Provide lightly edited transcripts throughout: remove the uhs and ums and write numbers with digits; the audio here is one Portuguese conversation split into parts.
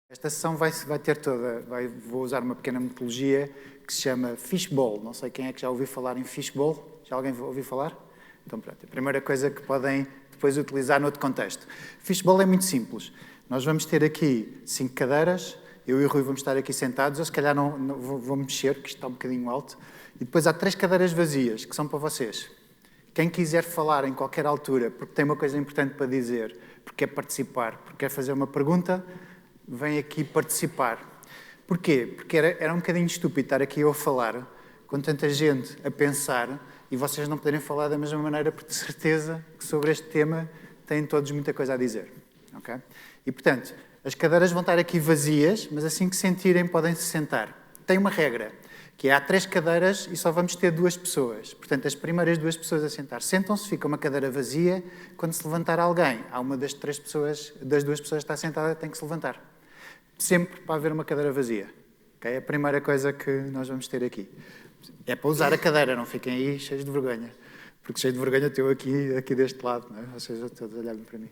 Esta sessão vai ter toda, vou usar uma pequena metodologia que se chama Fishbowl. Não sei quem é que já ouviu falar em Fishbowl. Já alguém ouviu falar? Então, pronto, a primeira coisa que podem depois utilizar noutro contexto. Fishbowl é muito simples. Nós vamos ter aqui 5 cadeiras, eu e o Rui vamos estar aqui sentados, eu se calhar não vou mexer, porque isto está um bocadinho alto, e depois há 3 cadeiras vazias, que são para vocês. Quem quiser falar em qualquer altura, porque tem uma coisa importante para dizer, porque quer participar, porque quer fazer uma pergunta, vem aqui participar. Porquê? Porque era um bocadinho estúpido estar aqui eu a falar, com tanta gente a pensar, e vocês não poderem falar da mesma maneira, porque de certeza que sobre este tema têm todos muita coisa a dizer. Okay? E, portanto, as cadeiras vão estar aqui vazias, mas assim que sentirem podem se sentar. Tem uma regra, que é há 3 cadeiras e só vamos ter 2 pessoas. Portanto, as primeiras 2 pessoas a sentar sentam-se, fica uma cadeira vazia. Quando se levantar alguém, há uma das 2 pessoas que está sentada tem que se levantar. Sempre para haver uma cadeira vazia. Okay? É a primeira coisa que nós vamos ter aqui. É para usar a cadeira, não fiquem aí cheios de vergonha. Porque cheio de vergonha estou aqui deste lado, não é? Vocês todos olharem para mim.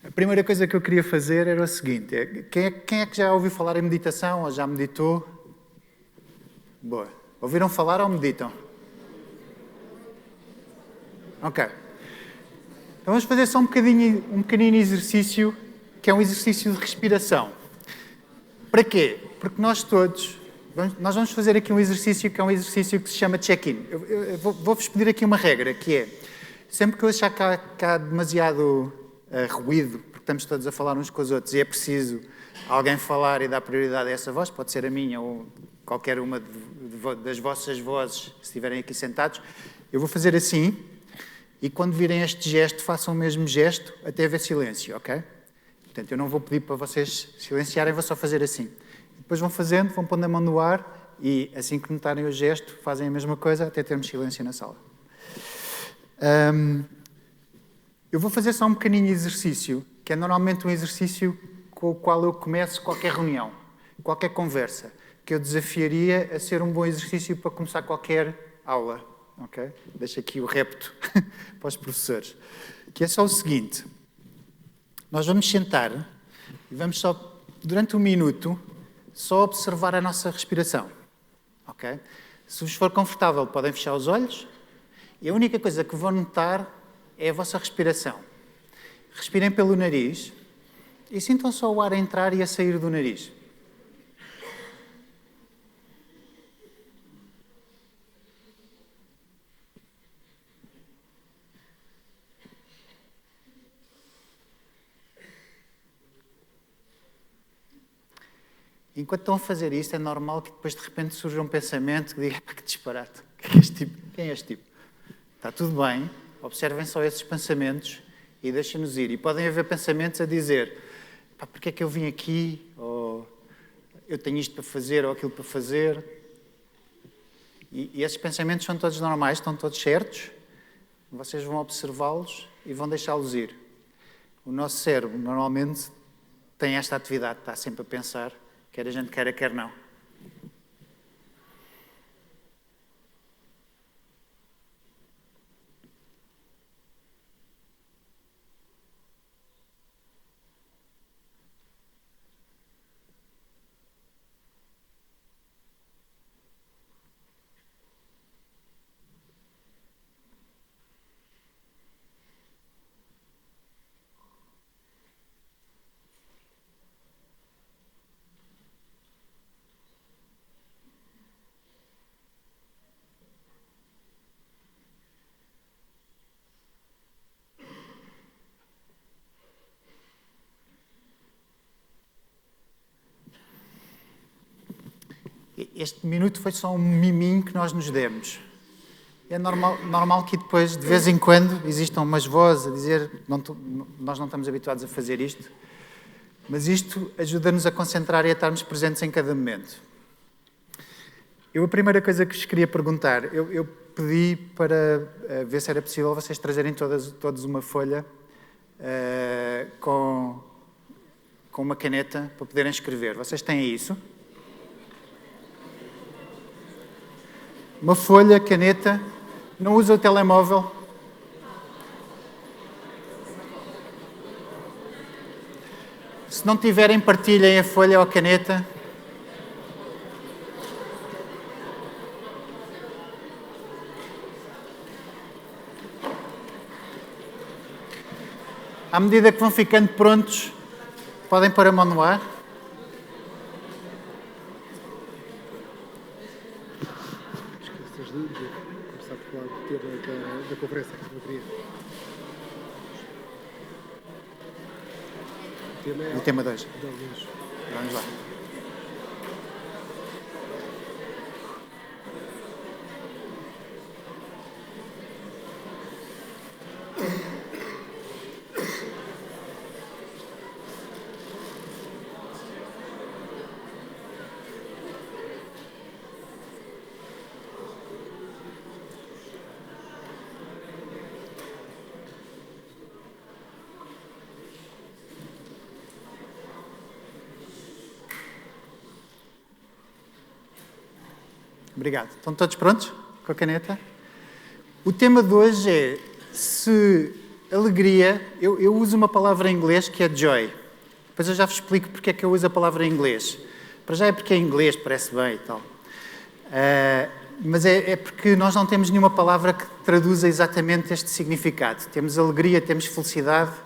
A primeira coisa que eu queria fazer era o seguinte. Quem é que já ouviu falar em meditação ou já meditou? Boa. Ouviram falar ou meditam? Ok. Então vamos fazer só um pequenino exercício, que é um exercício de respiração. Para quê? Porque nós todos, nós vamos fazer aqui um exercício que é um exercício que se chama check-in. Eu vou-vos pedir aqui uma regra, que é, sempre que eu achar que há demasiado ruído, porque estamos todos a falar uns com os outros, e é preciso alguém falar e dar prioridade a essa voz, pode ser a minha ou qualquer uma das vossas vozes, se estiverem aqui sentados, eu vou fazer assim, e quando virem este gesto, façam o mesmo gesto até haver silêncio, ok? Portanto, eu não vou pedir para vocês silenciarem, vou só fazer assim. Depois vão fazendo, vão pondo a mão no ar e assim que notarem o gesto, fazem a mesma coisa até termos silêncio na sala. Eu vou fazer só um pequenino exercício, que é normalmente um exercício com o qual eu começo qualquer reunião, qualquer conversa, que eu desafiaria a ser um bom exercício para começar qualquer aula. Okay? Deixo aqui o repto para os professores. Que é só o seguinte. Nós vamos sentar e vamos só, durante 1 minuto, só observar a nossa respiração. Okay? Se vos for confortável, podem fechar os olhos. E a única coisa que vão notar é a vossa respiração. Respirem pelo nariz e sintam só o ar a entrar e a sair do nariz. Enquanto estão a fazer isto, é normal que depois de repente surja um pensamento que diga que disparate. Quem é este tipo? Está tudo bem, observem só esses pensamentos e deixem-nos ir. E podem haver pensamentos a dizer, porque é que eu vim aqui? Ou eu tenho isto para fazer ou aquilo para fazer? E esses pensamentos são todos normais, estão todos certos. Vocês vão observá-los e vão deixá-los ir. O nosso cérebro normalmente tem esta atividade, está sempre a pensar, quer a gente queira, quer não. Este minuto foi só um miminho que nós nos demos. É normal que depois, de vez em quando, existam umas vozes a dizer nós não estamos habituados a fazer isto, mas isto ajuda-nos a concentrar e a estarmos presentes em cada momento. A primeira coisa que vos queria perguntar, eu pedi para ver se era possível vocês trazerem todos uma folha com uma caneta para poderem escrever. Vocês têm isso? Uma folha, caneta, não usa o telemóvel. Se não tiverem, partilhem a folha ou a caneta. À medida que vão ficando prontos, podem pôr a mão no ar. Esqueças de começar por falar do tema da conferência que eu queria. O tema 2. Vamos. Vamos lá. Obrigado. Estão todos prontos com a caneta? O tema de hoje é se alegria... Eu uso uma palavra em inglês que é joy. Depois eu já vos explico porque é que eu uso a palavra em inglês. Para já é porque é em inglês, parece bem e tal. Mas é porque nós não temos nenhuma palavra que traduza exatamente este significado. Temos alegria, temos felicidade.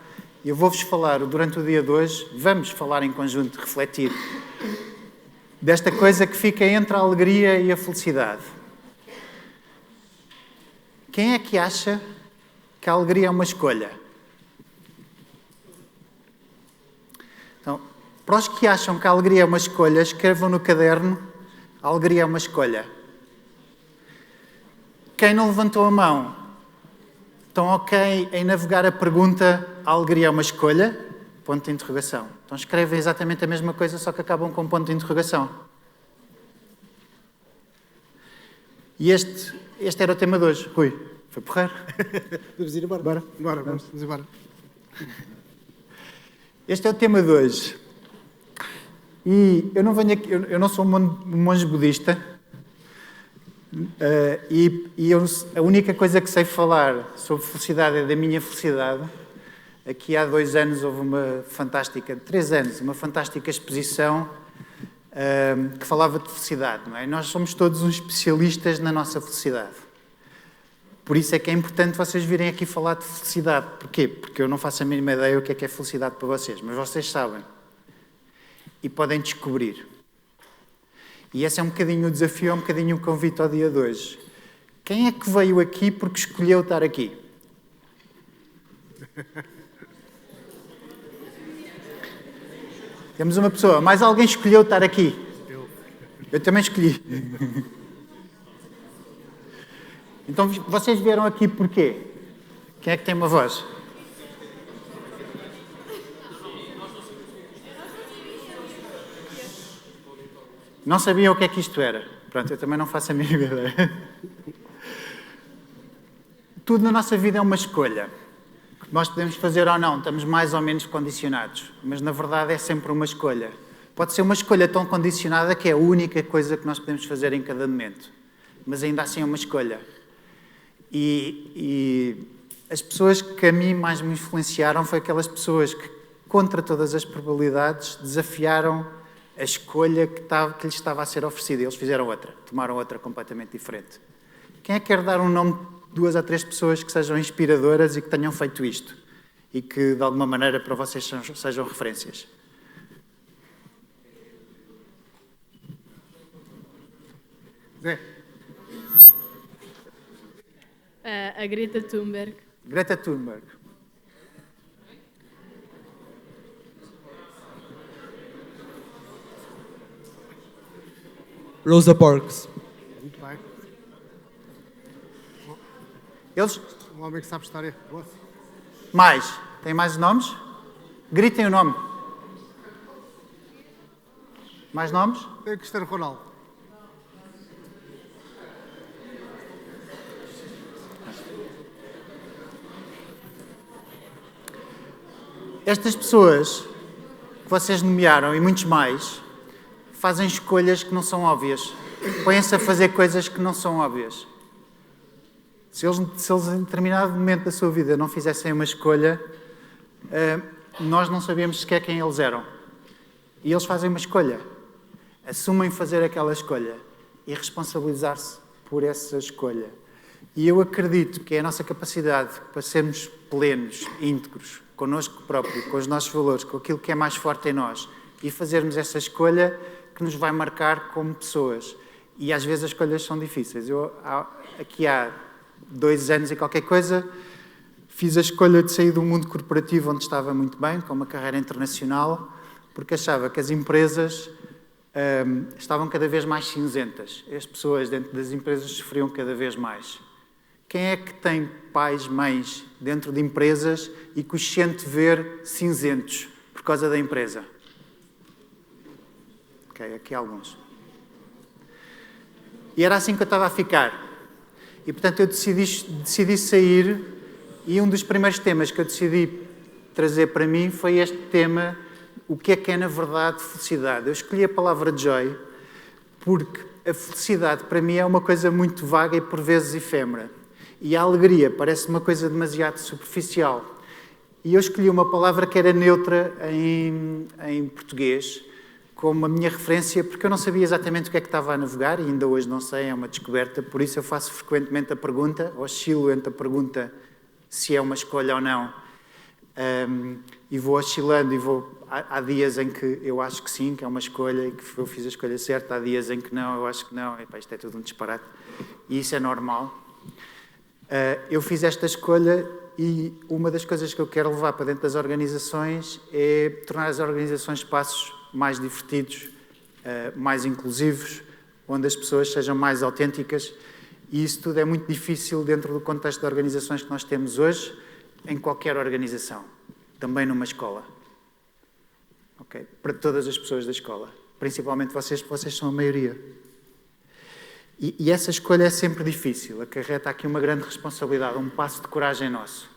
E eu vou-vos falar, durante o dia de hoje, vamos falar em conjunto, refletir desta coisa que fica entre a alegria e a felicidade. Quem é que acha que a alegria é uma escolha? Então, para os que acham que a alegria é uma escolha, escrevam no caderno: a alegria é uma escolha. Quem não levantou a mão, estão ok em navegar a pergunta: a alegria é uma escolha? Ponto de interrogação. Então escrevem exatamente a mesma coisa, só que acabam com ponto de interrogação. E este era o tema de hoje. Rui, foi porreiro? Vamos ir embora? Bora, vamos embora. Este é o tema de hoje. E eu não venho aqui, eu não sou um monge budista. A única coisa que sei falar sobre felicidade é da minha felicidade. Aqui há 2 anos houve uma fantástica, 3 anos, uma fantástica exposição que falava de felicidade, não é? Nós somos todos uns especialistas na nossa felicidade. Por isso é que é importante vocês virem aqui falar de felicidade. Porquê? Porque eu não faço a mínima ideia o que é felicidade para vocês, mas vocês sabem. E podem descobrir. E esse é um bocadinho o desafio, é um bocadinho o convite ao dia de hoje. Quem é que veio aqui porque escolheu estar aqui? Temos uma pessoa. Mais alguém escolheu estar aqui? Eu também escolhi. Então, vocês vieram aqui porquê? Quem é que tem uma voz? Não sabiam o que é que isto era. Pronto, eu também não faço a mínima ideia. Tudo na nossa vida é uma escolha. Nós podemos fazer ou não, estamos mais ou menos condicionados. Mas, na verdade, é sempre uma escolha. Pode ser uma escolha tão condicionada que é a única coisa que nós podemos fazer em cada momento. Mas, ainda assim, é uma escolha. E as pessoas que a mim mais me influenciaram foi aquelas pessoas que, contra todas as probabilidades, desafiaram a escolha que lhes estava a ser oferecida. Eles fizeram outra, tomaram outra completamente diferente. Quem é que quer dar um nome de 2 ou 3 pessoas que sejam inspiradoras e que tenham feito isto? E que, de alguma maneira, para vocês sejam referências? Zé. A Greta Thunberg. Greta Thunberg. Rosa Parks. Muito bem. Eles... Um homem que sabe história. Boa. Mais. Tem mais nomes? Gritem o nome. Mais nomes? Tem o Cristiano Ronaldo. Estas pessoas que vocês nomearam e muitos mais fazem escolhas que não são óbvias. Põem-se a fazer coisas que não são óbvias. Se eles em determinado momento da sua vida não fizessem uma escolha, nós não sabíamos sequer quem eles eram. E eles fazem uma escolha. Assumem fazer aquela escolha e responsabilizar-se por essa escolha. E eu acredito que é a nossa capacidade para sermos plenos, íntegros, connosco próprio, com os nossos valores, com aquilo que é mais forte em nós, e fazermos essa escolha que nos vai marcar como pessoas. E às vezes as escolhas são difíceis. Aqui há 2 anos e qualquer coisa, fiz a escolha de sair do mundo corporativo onde estava muito bem, com uma carreira internacional, porque achava que as empresas estavam cada vez mais cinzentas. As pessoas dentro das empresas sofriam cada vez mais. Quem é que tem pais, mães dentro de empresas e que os sente ver cinzentos por causa da empresa? Ok, aqui há alguns. E era assim que eu estava a ficar. E, portanto, eu decidi sair, e um dos primeiros temas que eu decidi trazer para mim foi este tema, o que é, na verdade, felicidade. Eu escolhi a palavra joy porque a felicidade, para mim, é uma coisa muito vaga e, por vezes, efêmera. E a alegria parece uma coisa demasiado superficial. E eu escolhi uma palavra que era neutra em português, como a minha referência, porque eu não sabia exatamente o que é que estava a navegar, e ainda hoje não sei, é uma descoberta, por isso eu faço frequentemente a pergunta, oscilo entre a pergunta se é uma escolha ou não, e vou oscilando, há dias em que eu acho que sim, que é uma escolha, e que eu fiz a escolha certa, há dias em que não, eu acho que não, isto é tudo um disparate, e isso é normal. Eu fiz esta escolha e uma das coisas que eu quero levar para dentro das organizações é tornar as organizações espaços mais divertidos, mais inclusivos, onde as pessoas sejam mais autênticas, e isso tudo é muito difícil dentro do contexto de organizações que nós temos hoje, em qualquer organização, também numa escola. Okay? Para todas as pessoas da escola, principalmente vocês, porque vocês são a maioria. E essa escolha é sempre difícil, acarreta aqui uma grande responsabilidade, um passo de coragem nosso.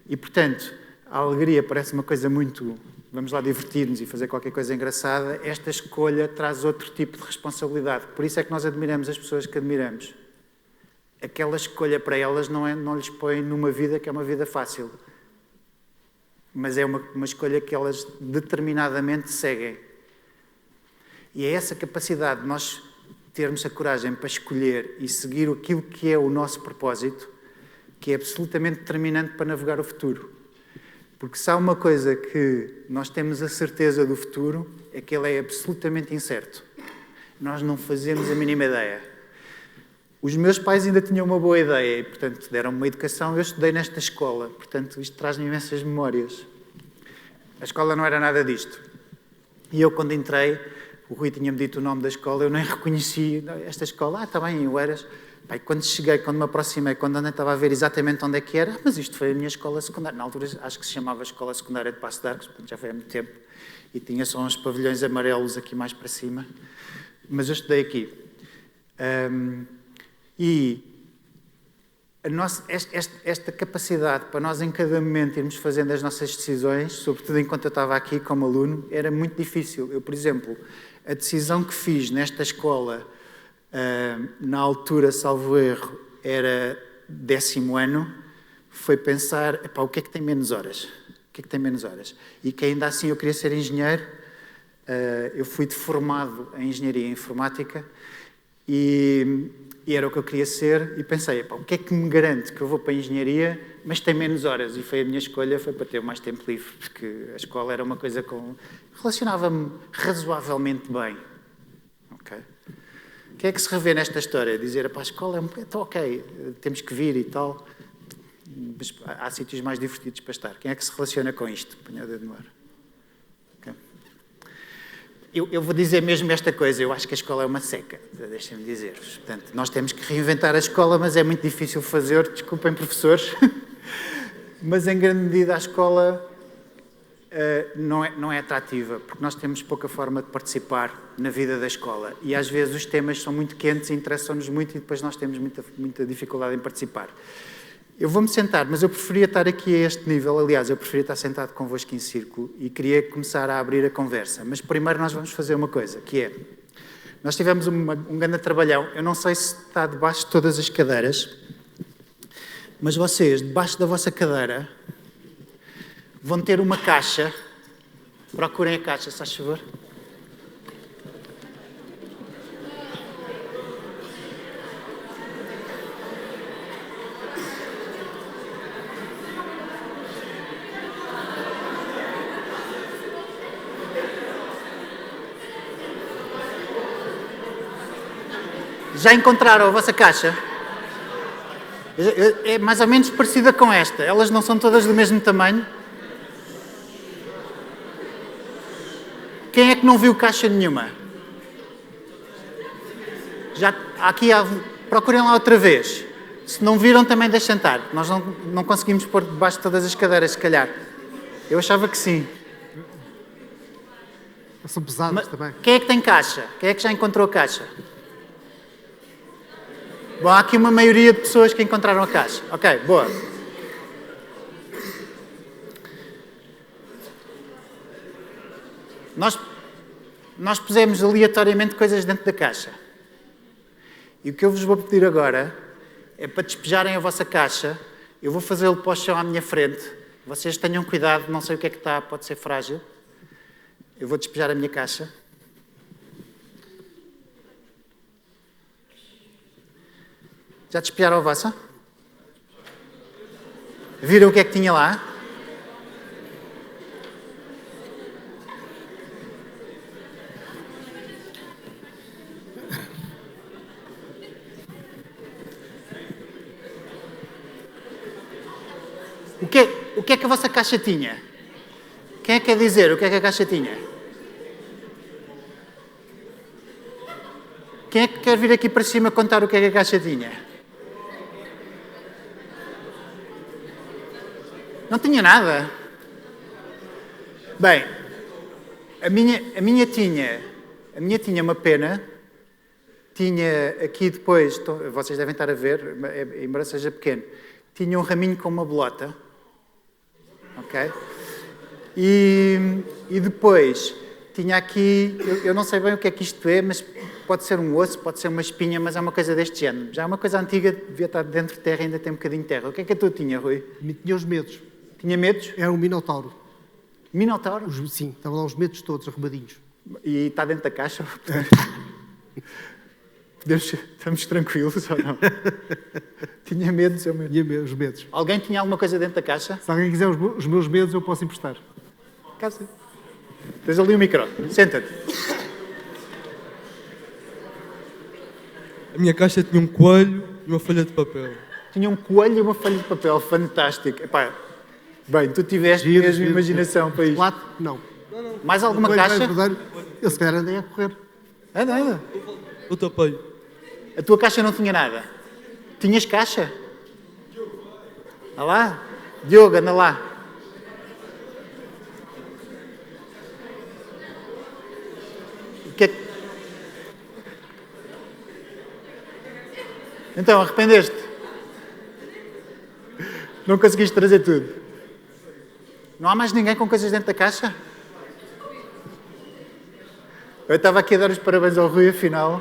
E, portanto, a alegria parece uma coisa muito, vamos lá divertir-nos e fazer qualquer coisa engraçada, esta escolha traz outro tipo de responsabilidade. Por isso é que nós admiramos as pessoas que admiramos. Aquela escolha para elas não lhes põe numa vida que é uma vida fácil. Mas é uma escolha que elas determinadamente seguem. E é essa capacidade de nós termos a coragem para escolher e seguir aquilo que é o nosso propósito, que é absolutamente determinante para navegar o futuro. Porque se há uma coisa que nós temos a certeza do futuro, é que ele é absolutamente incerto. Nós não fazemos a mínima ideia. Os meus pais ainda tinham uma boa ideia e, portanto, deram-me uma educação. Eu estudei nesta escola, portanto, isto traz-me imensas memórias. A escola não era nada disto. E eu, quando entrei, o Rui tinha-me dito o nome da escola, eu nem reconheci esta escola. Está bem, eu eras... Pai, quando cheguei, quando me aproximei, quando andei, estava a ver exatamente onde é que era, mas isto foi a minha escola secundária. Na altura, acho que se chamava Escola Secundária de Passo de Arcos, portanto já foi há muito tempo, e tinha só uns pavilhões amarelos aqui mais para cima, mas eu estudei aqui. Esta capacidade para nós, em cada momento, irmos fazendo as nossas decisões, sobretudo enquanto eu estava aqui como aluno, era muito difícil. Eu, por exemplo, a decisão que fiz nesta escola, na altura, salvo erro, era 10º ano, foi pensar, o que é que tem menos horas? O que é que tem menos horas? E que ainda assim eu queria ser engenheiro, eu fui formado em Engenharia Informática e era o que eu queria ser e pensei, o que é que me garante que eu vou para a Engenharia, mas tem menos horas? E foi a minha escolha, foi para ter mais tempo livre, porque a escola era uma coisa com... relacionava-me razoavelmente bem. Ok? O que é que se revê nesta história? Dizer, a escola é então, ok, temos que vir e tal, mas há sítios mais divertidos para estar. Quem é que se relaciona com isto? Ponha o dedo no ar. Okay. Eu vou dizer mesmo esta coisa, eu acho que a escola é uma seca, deixem-me dizer-vos. Portanto, nós temos que reinventar a escola, mas é muito difícil fazer, desculpem professores, mas em grande medida a escola não é atrativa, porque nós temos pouca forma de participar na vida da escola e às vezes os temas são muito quentes e interessam-nos muito e depois nós temos muita dificuldade em participar. Eu vou-me sentar, mas eu preferia estar aqui a este nível, aliás, eu preferia estar sentado convosco em círculo e queria começar a abrir a conversa, mas primeiro nós vamos fazer uma coisa, que é, nós tivemos um grande trabalhão, eu não sei se está debaixo de todas as cadeiras, mas vocês, debaixo da vossa cadeira, vão ter uma caixa. Procurem a caixa, se faz favor. Já encontraram a vossa caixa? É mais ou menos parecida com esta. Elas não são todas do mesmo tamanho. Quem é que não viu caixa nenhuma? Procurem lá outra vez. Se não viram, também deixem estar. Nós não conseguimos pôr debaixo de todas as cadeiras, se calhar. Eu achava que sim. São pesadas também. Quem é que tem caixa? Quem é que já encontrou a caixa? Bom, há aqui uma maioria de pessoas que encontraram a caixa. Ok, boa. Nós pusemos aleatoriamente coisas dentro da caixa. E o que eu vos vou pedir agora é para despejarem a vossa caixa. Eu vou fazê-lo para o chão à minha frente. Vocês tenham cuidado, não sei o que é que está, pode ser frágil. Eu vou despejar a minha caixa. Já despejaram a vossa? Viram o que é que tinha lá? O que é que a vossa caixa tinha? Quem é que quer dizer o que é que a caixa tinha? Quem é que quer vir aqui para cima contar o que é que a caixa tinha? Não tinha nada. Bem, a minha tinha uma pena. Tinha aqui depois, vocês devem estar a ver, embora seja pequeno, tinha um raminho com uma bolota. Ok? E depois tinha aqui, eu não sei bem o que é que isto é, mas pode ser um osso, pode ser uma espinha, mas é uma coisa deste género. Já é uma coisa antiga, devia estar dentro de terra, ainda tem um bocadinho de terra. O que é que a tua tinha, Rui? Tinha os medos. Tinha medos? Era um minotauro. Minotauro? Sim, estavam lá os medos todos arrumadinhos. E está dentro da caixa? Estamos tranquilos ou não? Tinha medo, seu medo? Tinha os medos. Alguém tinha alguma coisa dentro da caixa? Se alguém quiser os meus medos, eu posso emprestar. Casa. Tens ali o microfone. Senta-te. A minha caixa tinha um coelho e uma folha de papel. Tinha um coelho e uma folha de papel. Fantástico. Epá, bem, tu tiveste mesmo imaginação para isto. Chocolate? Não. Mais alguma caixa? Eu se calhar andei a correr. Anda. O tapei. A tua caixa não tinha nada? Tinhas caixa? Anda lá. Diogo, anda lá. Então, arrependeste? Não conseguiste trazer tudo? Não há mais ninguém com coisas dentro da caixa? Eu estava aqui a dar os parabéns ao Rui, afinal.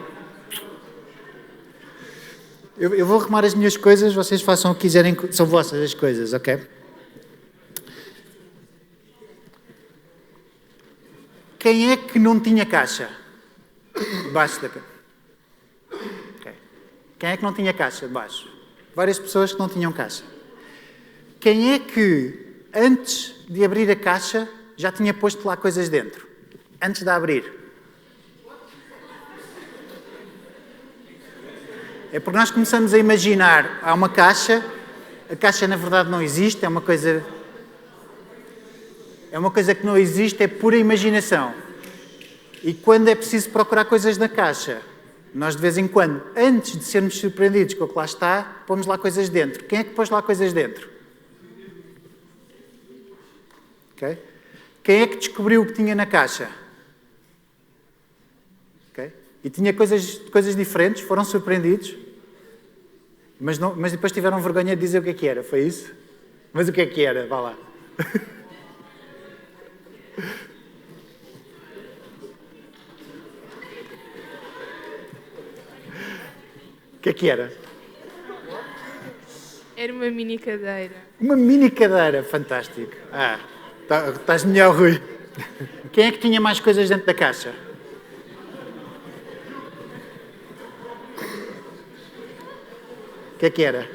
Eu vou arrumar as minhas coisas, vocês façam o que quiserem, são vossas as coisas, ok? Quem é que não tinha caixa? Debaixo da caixa. Okay. Quem é que não tinha caixa debaixo? Várias pessoas que não tinham caixa. Quem é que, antes de abrir a caixa, já tinha posto lá coisas dentro? Antes de a abrir? É porque nós começamos a imaginar, há uma caixa, a caixa na verdade não existe, é uma coisa que não existe, é pura imaginação. E quando é preciso procurar coisas na caixa, nós de vez em quando, antes de sermos surpreendidos com o que lá está, pomos lá coisas dentro. Quem é que pôs lá coisas dentro? Okay? Quem é que descobriu o que tinha na caixa? Okay? E tinha coisas diferentes, foram surpreendidos, mas depois tiveram vergonha de dizer o que era, foi isso? Mas o que é que era? Vá lá. O que é que era? Era uma mini cadeira. Uma mini cadeira, fantástico. Estás melhor, Rui. Quem é que tinha mais coisas dentro da caixa? O que é que era?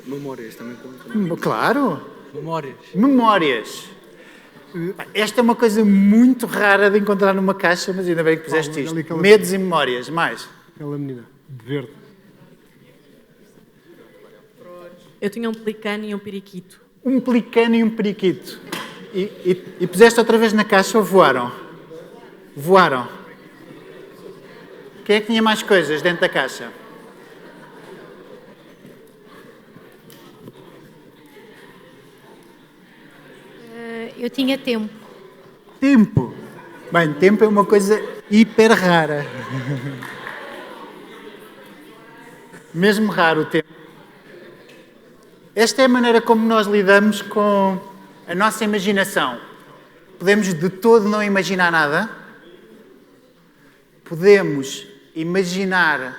Memórias também contam. Claro. Memórias. Esta é uma coisa muito rara de encontrar numa caixa, mas ainda bem que puseste isto. Medos e memórias. Mais? Aquela menina, de verde. Eu tinha um pelicano e um periquito. Um pelicano e um periquito. E puseste outra vez na caixa ou voaram? Voaram. Quem é que tinha mais coisas dentro da caixa? Eu tinha tempo. Tempo. Bem, tempo é uma coisa hiper rara. Mesmo raro o tempo. Esta é a maneira como nós lidamos com a nossa imaginação. Podemos de todo não imaginar nada. Podemos imaginar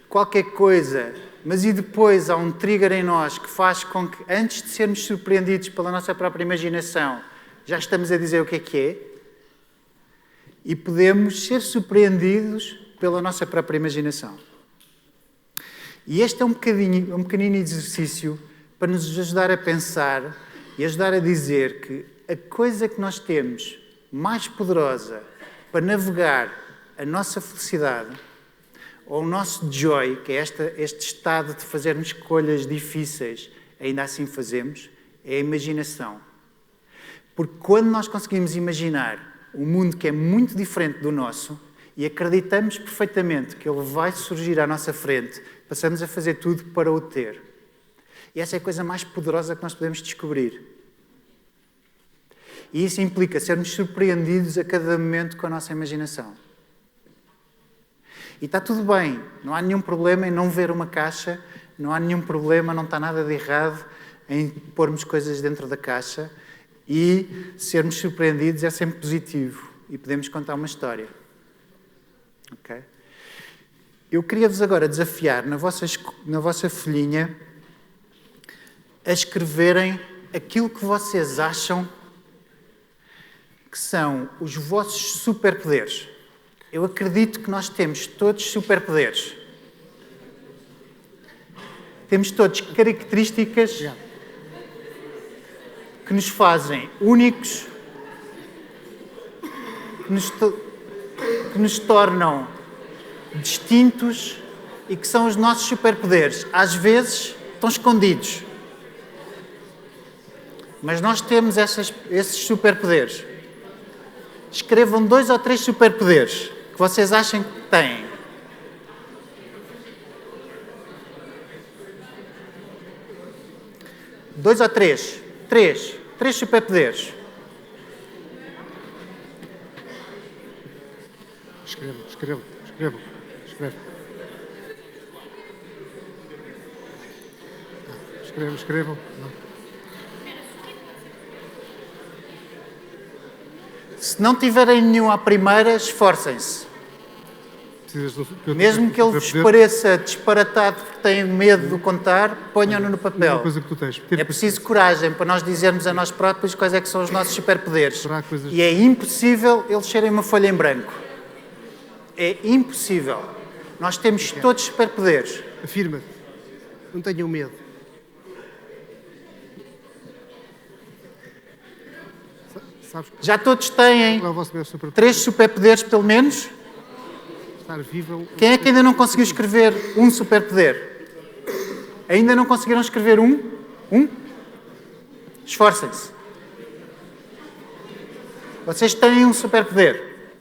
qualquer coisa, mas e depois há um trigger em nós que faz com que, antes de sermos surpreendidos pela nossa própria imaginação, já estamos a dizer o que é. E podemos ser surpreendidos pela nossa própria imaginação. E este é um pequenino exercício para nos ajudar a pensar e ajudar a dizer que a coisa que nós temos mais poderosa para navegar a nossa felicidade, ou o nosso joy, que é este estado de fazermos escolhas difíceis, ainda assim fazemos, é a imaginação. Porque quando nós conseguimos imaginar um mundo que é muito diferente do nosso e acreditamos perfeitamente que ele vai surgir à nossa frente, passamos a fazer tudo para o ter. E essa é a coisa mais poderosa que nós podemos descobrir. E isso implica sermos surpreendidos a cada momento com a nossa imaginação. E está tudo bem, não há nenhum problema em não ver uma caixa, não há nenhum problema, não está nada de errado em pormos coisas dentro da caixa e sermos surpreendidos é sempre positivo e podemos contar uma história. Ok? Eu queria-vos agora desafiar na vossa folhinha a escreverem aquilo que vocês acham que são os vossos superpoderes. Eu acredito que nós temos todos superpoderes. Temos todos características que nos fazem únicos, que nos tornam distintos e que são os nossos superpoderes. Às vezes estão escondidos. Mas nós temos esses superpoderes. Escrevam 2 ou 3 superpoderes que vocês acham que têm. Dois ou três? Três superpoderes. Escrevam. Escrevam. Não. Se não tiverem nenhum à primeira, esforcem-se. Mesmo que ele vos pareça disparatado porque têm medo de o contar, ponham-no no papel. Uma coisa que tu tens. É preciso coragem para nós dizermos a nós próprios quais é que são os nossos superpoderes. E é impossível eles serem uma folha em branco. É impossível. Nós temos todos superpoderes. Afirma-te. Não tenham medo. Já todos têm 3 superpoderes, pelo menos? Quem é que ainda não conseguiu escrever um superpoder? Ainda não conseguiram escrever um? Esforcem-se. Vocês têm um superpoder.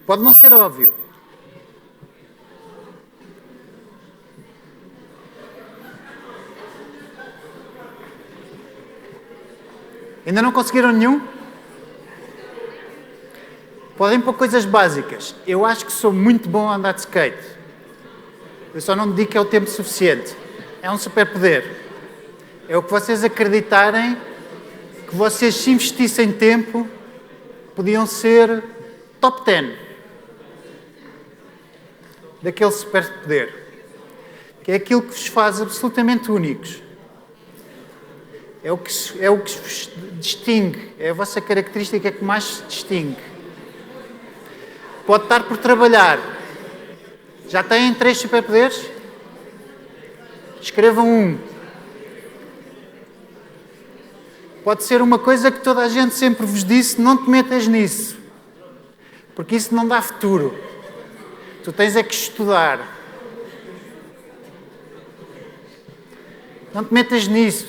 Pode não ser óbvio. Ainda não conseguiram nenhum? Podem pôr coisas básicas. Eu acho que sou muito bom a andar de skate. Eu só não digo que é o tempo suficiente. É um superpoder. É o que vocês acreditarem que vocês, se investissem tempo, podiam ser top 10 daquele superpoder. Que é aquilo que vos faz absolutamente únicos. É o que vos distingue. É a vossa característica que mais se distingue. Pode estar por trabalhar. Já têm 3 superpoderes? Escrevam um. Pode ser uma coisa que toda a gente sempre vos disse, não te metas nisso. Porque isso não dá futuro. Tu tens é que estudar. Não te metas nisso.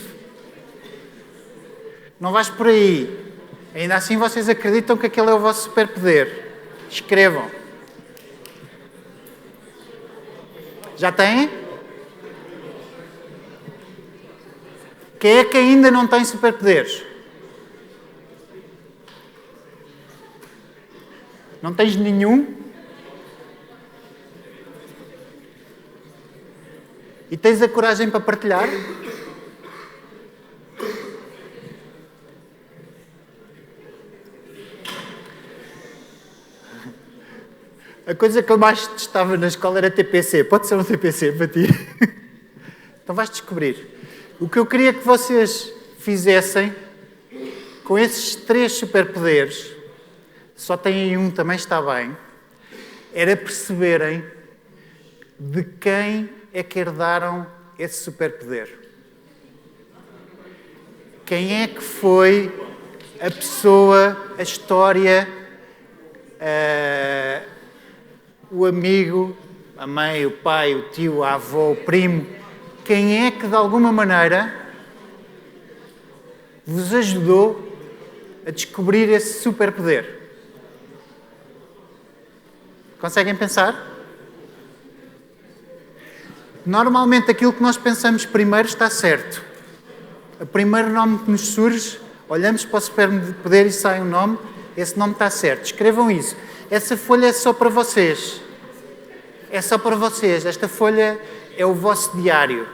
Não vais por aí. Ainda assim vocês acreditam que aquele é o vosso superpoder. Escrevam. Já têm? Quem é que ainda não tem superpoderes? Não tens nenhum? E tens a coragem para partilhar? A coisa que eu mais detestava na escola era TPC. Pode ser um TPC para ti? Então vais descobrir. O que eu queria que vocês fizessem com esses 3 superpoderes, só têm um, também está bem, era perceberem de quem é que herdaram esse superpoder. Quem é que foi a pessoa, a história, o amigo, a mãe, o pai, o tio, a avó, o primo? Quem é que, de alguma maneira, vos ajudou a descobrir esse superpoder? Conseguem pensar? Normalmente aquilo que nós pensamos primeiro está certo. O primeiro nome que nos surge, olhamos para o superpoder e sai um nome, esse nome está certo. Escrevam isso. Essa folha é só para vocês. É só para vocês. Esta folha é o vosso diário.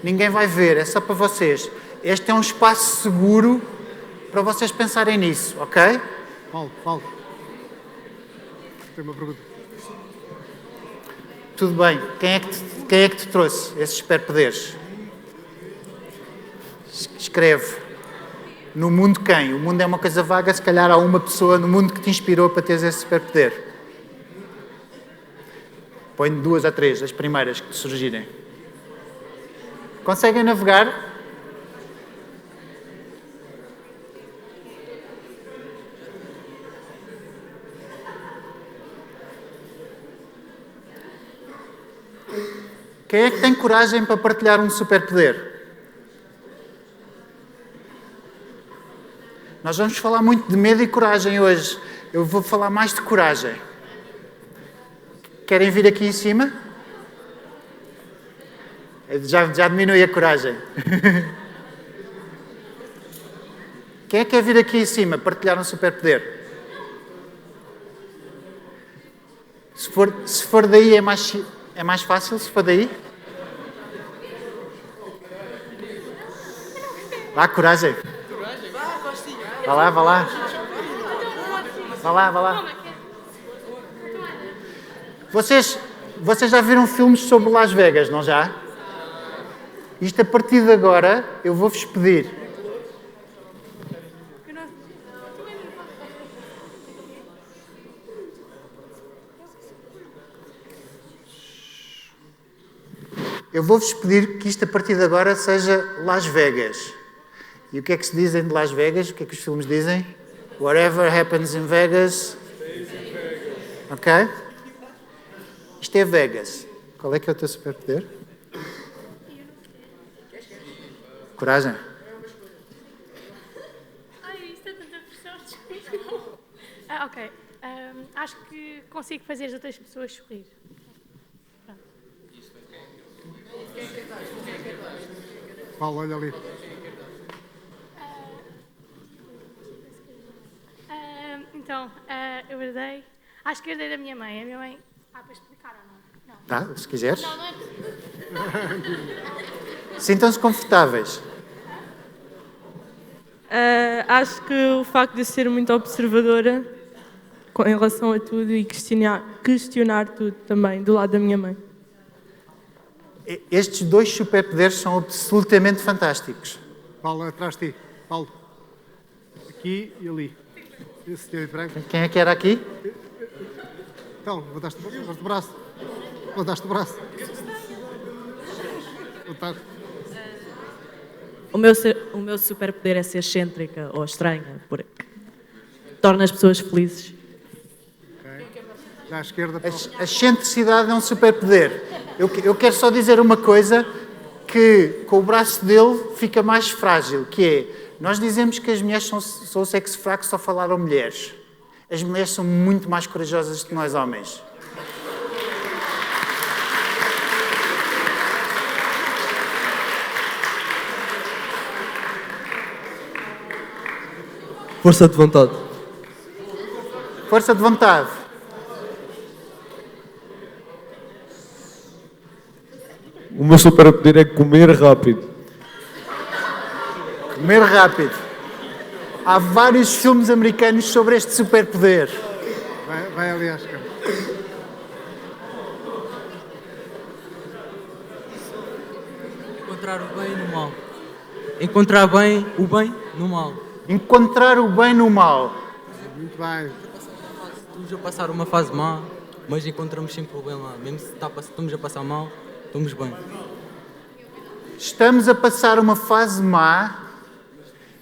Ninguém vai ver, é só para vocês. Este é um espaço seguro para vocês pensarem nisso, ok? Paulo. Tenho uma pergunta. Tudo bem. Quem é que te trouxe esses superpoderes? Escreve. No mundo quem? O mundo é uma coisa vaga, se calhar há uma pessoa no mundo que te inspirou para teres esse superpoder. Põe 2 ou 3, as primeiras que te surgirem. Conseguem navegar? Quem é que tem coragem para partilhar um superpoder? Nós vamos falar muito de medo e coragem hoje. Eu vou falar mais de coragem. Querem vir aqui em cima? Já diminui a coragem. Quem é que quer vir aqui em cima partilhar um superpoder? Se for daí é mais fácil, se for daí? Vá, coragem. Vá lá. Vá lá. Vocês já viram filmes sobre Las Vegas, não já? Isto a partir de agora eu vou-vos pedir. Eu vou-vos pedir que isto a partir de agora seja Las Vegas. E o que é que se dizem de Las Vegas? O que é que os filmes dizem? Whatever happens in Vegas. Ok? Isto é Vegas. Qual é que é o teu superpoder? Coragem. Ai, isto é tanta pressão, desculpa. Ok. Acho que consigo fazer as outras pessoas sorrir. Paulo, olha ali. Então, eu herdei. Acho que herdei da minha mãe. A minha mãe. Para explicar ou não? Não. Tá, se quiseres. Não é. Sintam-se confortáveis. Acho que o facto de ser muito observadora em relação a tudo e questionar tudo também, do lado da minha mãe. Estes 2 superpoderes são absolutamente fantásticos. Paulo, atrás de ti. Paulo. Aqui e ali. Esse teu de branco. Quem é que era aqui? Então, levantaste o braço. Levantaste o braço. Levantaste. O meu superpoder é ser excêntrica ou estranha, porque torna as pessoas felizes. Okay. Da esquerda para o... A excentricidade é um superpoder. Eu quero só dizer uma coisa que com o braço dele fica mais frágil, que é, nós dizemos que as mulheres são o sexo fraco só falaram mulheres. As mulheres são muito mais corajosas que nós homens. Força de vontade. Força de vontade. O meu superpoder é comer rápido. Comer rápido. Há vários filmes americanos sobre este superpoder. Vai ali à esquerda. Encontrar o bem no mal. Encontrar bem o bem no mal. Encontrar o bem no mal. Muito bem. Estamos a passar uma fase má, mas encontramos sempre o bem lá. Mesmo se estamos a passar mal, estamos bem. Estamos a passar uma fase má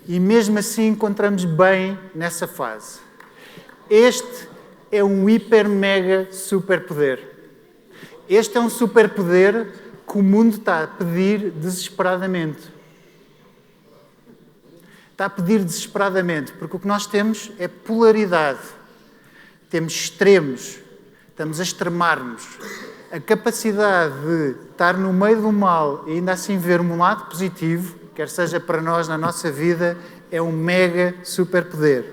e mesmo assim encontramos bem nessa fase. Este é um hiper mega superpoder. Este é um superpoder que o mundo está a pedir desesperadamente. Está a pedir desesperadamente, porque o que nós temos é polaridade. Temos extremos, estamos a extremar-nos. A capacidade de estar no meio do mal e ainda assim ver um lado positivo, quer seja para nós na nossa vida, é um mega superpoder.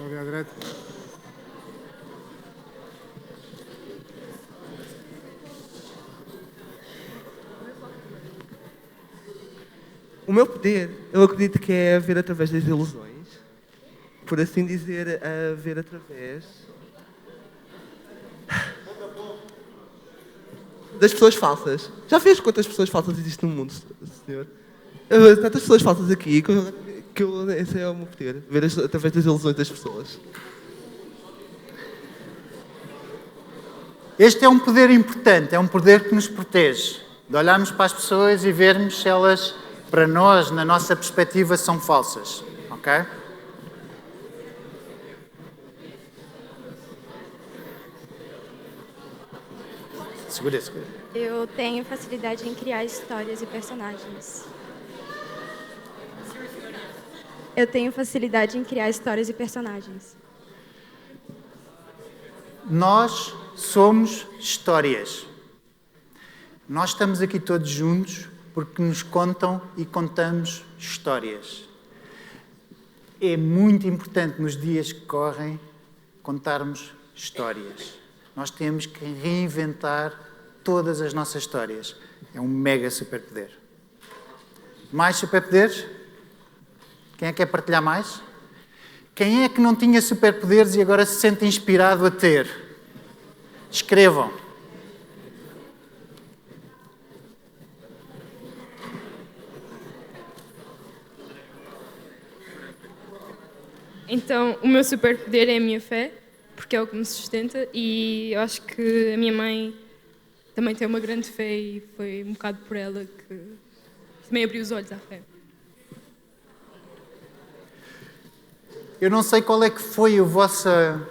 Ali à direita. O meu poder, eu acredito que é ver através das ilusões. Por assim dizer, a ver através das pessoas falsas. Já vês quantas pessoas falsas existem no mundo, senhor? Tantas pessoas falsas aqui que esse é o meu poder. Ver através das ilusões das pessoas. Este é um poder importante, é um poder que nos protege. De olharmos para as pessoas e vermos se elas, para nós, na nossa perspectiva, são falsas. Ok? Segura. Eu tenho facilidade em criar histórias e personagens. Eu tenho facilidade em criar histórias e personagens. Nós somos histórias. Nós estamos aqui todos juntos porque nos contam e contamos histórias. É muito importante nos dias que correm contarmos histórias. Nós temos que reinventar todas as nossas histórias. É um mega superpoder. Mais superpoderes? Quem é que quer partilhar mais? Quem é que não tinha superpoderes e agora se sente inspirado a ter? Escrevam. Então, o meu superpoder é a minha fé, porque é o que me sustenta, e eu acho que a minha mãe também tem uma grande fé e foi um bocado por ela que também abriu os olhos à fé. Eu não sei qual é que foi a vossa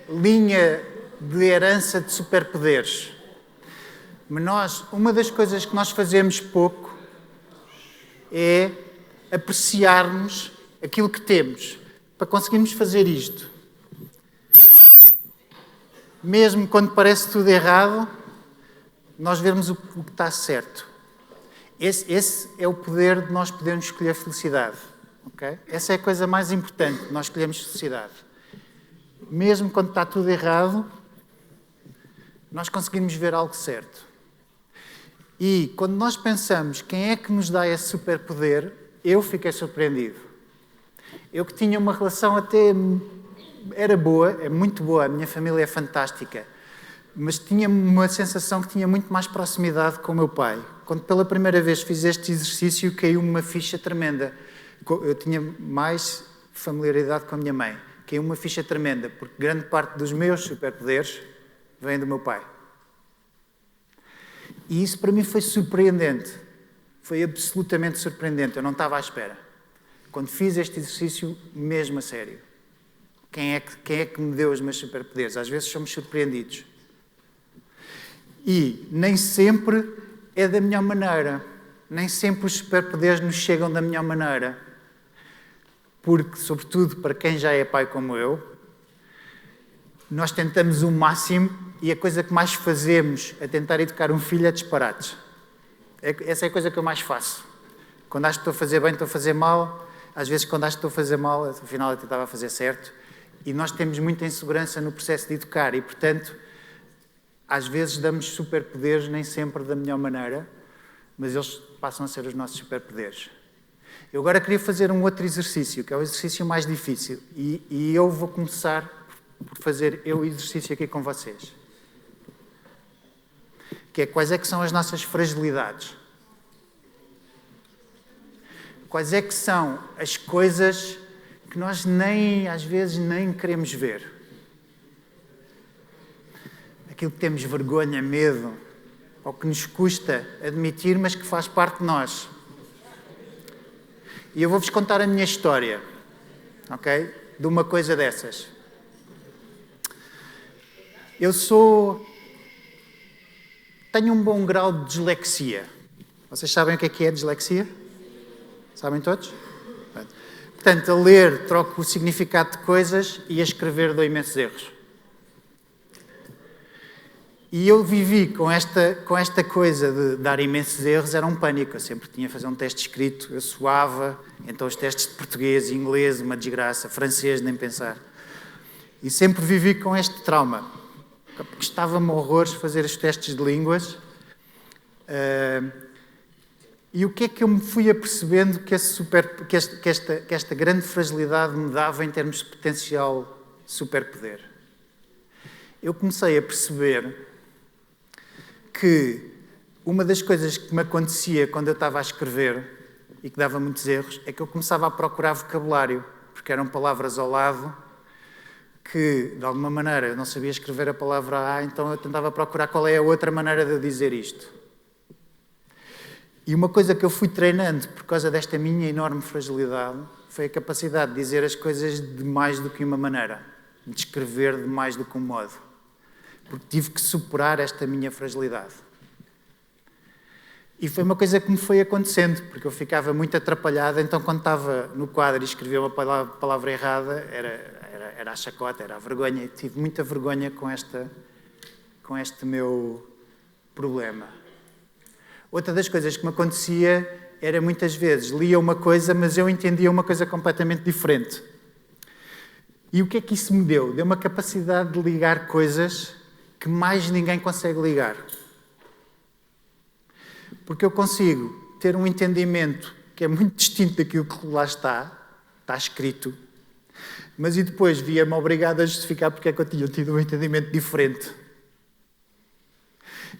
linha de herança de superpoderes, mas uma das coisas que nós fazemos pouco é apreciarmos aquilo que temos. Para conseguirmos fazer isto, mesmo quando parece tudo errado, nós vermos o que está certo. Esse é o poder de nós podermos escolher felicidade. Okay? Essa é a coisa mais importante, nós escolhemos felicidade. Mesmo quando está tudo errado, nós conseguimos ver algo certo. E quando nós pensamos quem é que nos dá esse superpoder, eu fiquei surpreendido. Eu que tinha uma relação até... era boa, é muito boa, a minha família é fantástica, mas tinha uma sensação que tinha muito mais proximidade com o meu pai. Quando pela primeira vez fiz este exercício, caiu-me uma ficha tremenda. Eu tinha mais familiaridade com a minha mãe. Caiu uma ficha tremenda, porque grande parte dos meus superpoderes vem do meu pai. E isso para mim foi surpreendente. Foi absolutamente surpreendente. Eu não estava à espera. Quando fiz este exercício, mesmo a sério. quem é que me deu os meus superpoderes? Às vezes somos surpreendidos. E nem sempre é da melhor maneira. Nem sempre os superpoderes nos chegam da melhor maneira. Porque, sobretudo para quem já é pai como eu, nós tentamos o máximo e a coisa que mais fazemos a tentar educar um filho é disparates. Essa é a coisa que eu mais faço. Quando acho que estou a fazer bem, estou a fazer mal. Às vezes, quando acho que estou a fazer mal, afinal eu estava a fazer certo. E nós temos muita insegurança no processo de educar e, portanto, às vezes damos superpoderes, nem sempre da melhor maneira, mas eles passam a ser os nossos superpoderes. Eu agora queria fazer um outro exercício, que é o exercício mais difícil. E eu vou começar por fazer o exercício aqui com vocês. Que é quais é que são as nossas fragilidades. Quais é que são as coisas que nós às vezes nem queremos ver. Aquilo que temos vergonha, medo, ou que nos custa admitir, mas que faz parte de nós. E eu vou-vos contar a minha história, ok? De uma coisa dessas. Tenho um bom grau de dislexia. Vocês sabem o que é dislexia? Sabem todos? Portanto, a ler troco o significado de coisas e a escrever dou imensos erros. E eu vivi com esta coisa de dar imensos erros, era um pânico. Eu sempre tinha a fazer um teste escrito, eu suava, então os testes de português, inglês, uma desgraça, francês, nem pensar. E sempre vivi com este trauma. Gostava-me horrores de fazer os testes de línguas. E o que é que eu me fui apercebendo que esta grande fragilidade me dava em termos de potencial superpoder? Eu comecei a perceber que uma das coisas que me acontecia quando eu estava a escrever e que dava muitos erros é que eu começava a procurar vocabulário, porque eram palavras ao lado que, de alguma maneira, eu não sabia escrever a palavra A, então eu tentava procurar qual é a outra maneira de eu dizer isto. E uma coisa que eu fui treinando por causa desta minha enorme fragilidade foi a capacidade de dizer as coisas de mais do que uma maneira, de escrever de mais do que um modo. Porque tive que superar esta minha fragilidade. E foi uma coisa que me foi acontecendo, porque eu ficava muito atrapalhado, então quando estava no quadro e escrevia uma palavra errada, era a chacota, era a vergonha. E tive muita vergonha com este meu problema. Outra das coisas que me acontecia era muitas vezes lia uma coisa, mas eu entendia uma coisa completamente diferente. E o que é que isso me deu? Deu uma capacidade de ligar coisas que mais ninguém consegue ligar. Porque eu consigo ter um entendimento que é muito distinto daquilo que lá está escrito, mas e depois via-me obrigado a justificar porque é que eu tinha tido um entendimento diferente.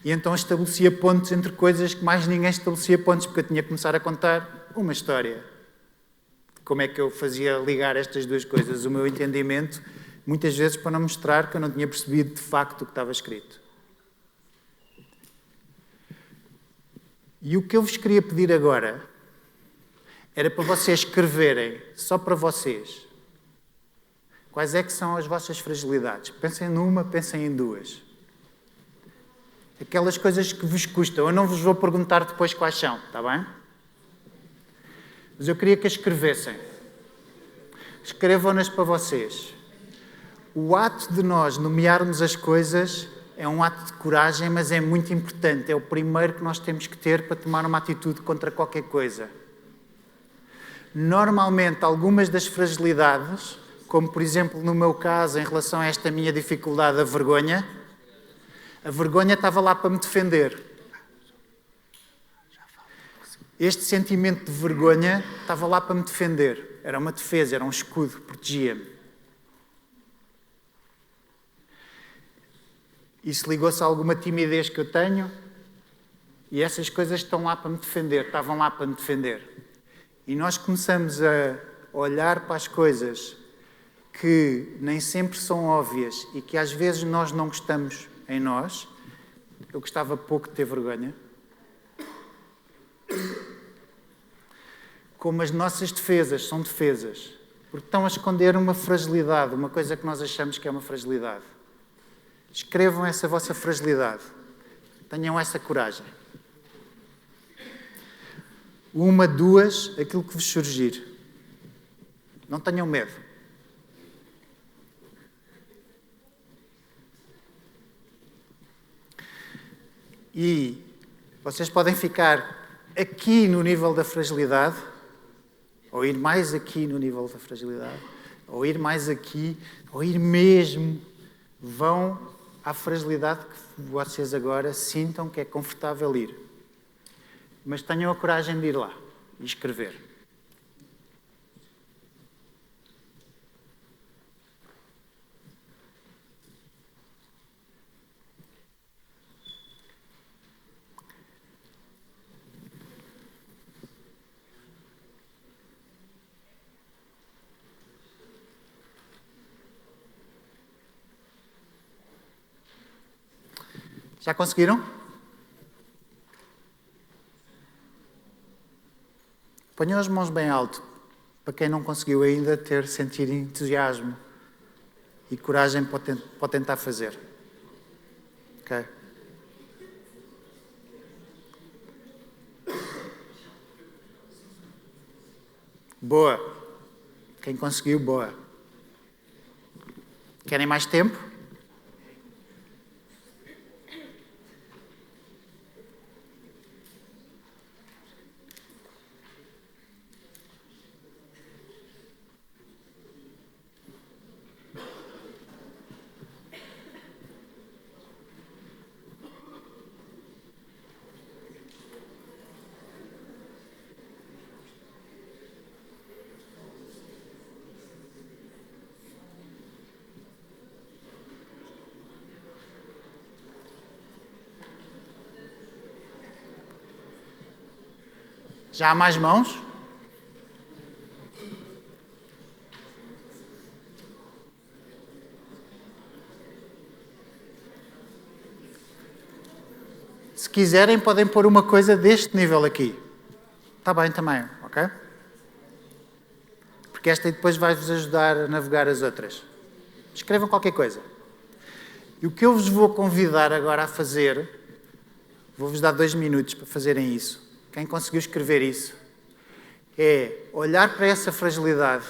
E então estabelecia pontos entre coisas que mais ninguém estabelecia pontos, porque eu tinha que começar a contar uma história. Como é que eu fazia ligar estas duas coisas? O meu entendimento, muitas vezes para não mostrar que eu não tinha percebido de facto o que estava escrito. E o que eu vos queria pedir agora era para vocês escreverem, só para vocês, quais é que são as vossas fragilidades. Pensem numa, pensem em duas. Aquelas coisas que vos custam. Eu não vos vou perguntar depois quais são, está bem? Mas eu queria que as escrevessem. Escrevam-nas para vocês. O ato de nós nomearmos as coisas é um ato de coragem, mas é muito importante. É o primeiro que nós temos que ter para tomar uma atitude contra qualquer coisa. Normalmente, algumas das fragilidades, como por exemplo no meu caso, em relação a esta minha dificuldade, a vergonha estava lá para me defender. Este sentimento de vergonha estava lá para me defender. Era uma defesa, era um escudo, protegia-me. Isso ligou-se a alguma timidez que eu tenho e essas coisas estão lá para me defender, estavam lá para me defender. E nós começamos a olhar para as coisas que nem sempre são óbvias e que às vezes nós não gostamos em nós. Eu gostava pouco de ter vergonha. Como as nossas defesas são defesas. Porque estão a esconder uma fragilidade, uma coisa que nós achamos que é uma fragilidade. Escrevam essa vossa fragilidade. Tenham essa coragem. 1, 2, aquilo que vos surgir. Não tenham medo. E vocês podem ficar aqui no nível da fragilidade, ou ir mais aqui no nível da fragilidade, ou ir mais aqui, ou ir mesmo. Vão à fragilidade que vocês agora sintam que é confortável ir. Mas tenham a coragem de ir lá e escrever. Já conseguiram? Ponham as mãos bem alto, para quem não conseguiu ainda sentir entusiasmo e coragem para tentar fazer. Ok? Boa. Quem conseguiu, boa. Querem mais tempo? Já há mais mãos? Se quiserem, podem pôr uma coisa deste nível aqui. Está bem também, ok? Porque esta depois vai-vos ajudar a navegar as outras. Escrevam qualquer coisa. E o que eu vos vou convidar agora a fazer, vou-vos dar 2 minutos para fazerem isso. Quem conseguiu escrever isso, é olhar para essa fragilidade.